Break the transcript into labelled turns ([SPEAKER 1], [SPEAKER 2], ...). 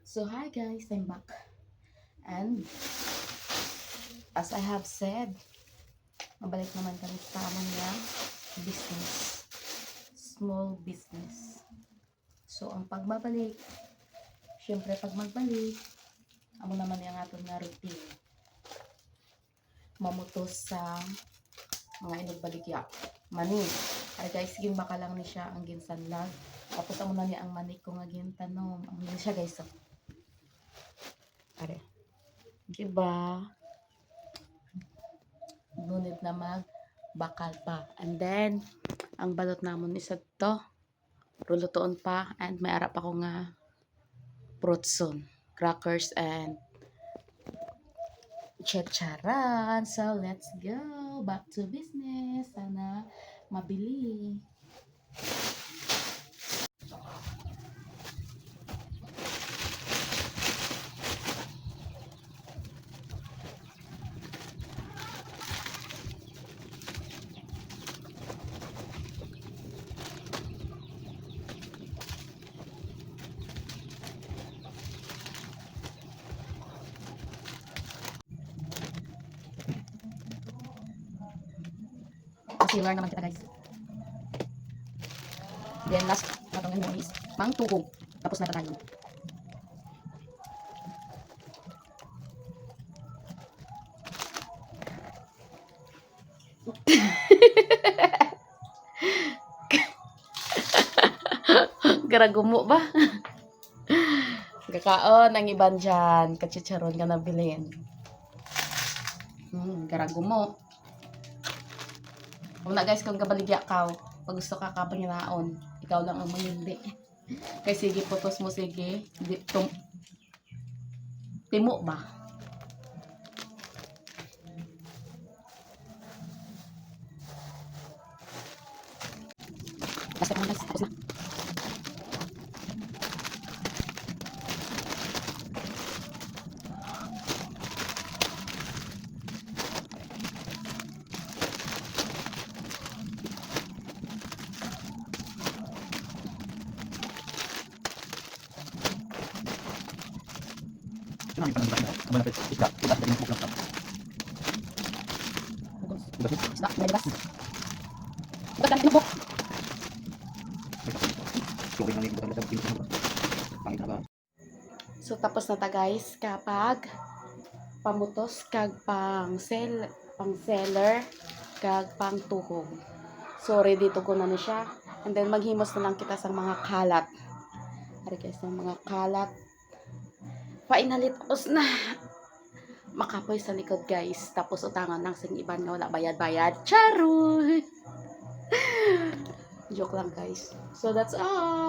[SPEAKER 1] So hi guys, I'm back. And as I have said, mabalik naman kami sa amon nga business. Small business. So ang pagbabalik, syempre pag magbalik, amo naman yung aton nga routine. Mamutos sa mga inugbaligya. Mani. Ay guys, sige baka lang ni siya ang ginsanlag. Tapos amo na niya ang manik ko nga gintanom. Amo na siya guys. Are. Diba? Ngunit na magbakal pa. And then, ang balot namon isa to. Rulutoon pa. And may arap ako nga protson. Crackers and chicharan. So, let's go. Back to business. Sana mabili. Concealer naman kita guys. Then last natangan mo is mang tuhog. Tapos na tayo. Garagumo ba? Kakaon ang iban dyan. Kachicharon ka nabilin. Garagumo. Kung na guys, kung kabaligya ka, pag gusto ka kapanginaon, ikaw lang ang mahindi. Kaya sige, putos mo, sige. Timo ba? Basta ka guys, tapos na. So tapos na ta guys kapag pamutos kag pang seller kag pang tuhog. So ready to ko na ni siya. And then maghimos na lang kita sa mga kalat. Ari guys, ng mga kalat. Finally tapos na. Makapoy sa likod guys. Tapos utangan lang sing iban nga wala bayad-bayad. Charoy! Joke lang guys. So that's all.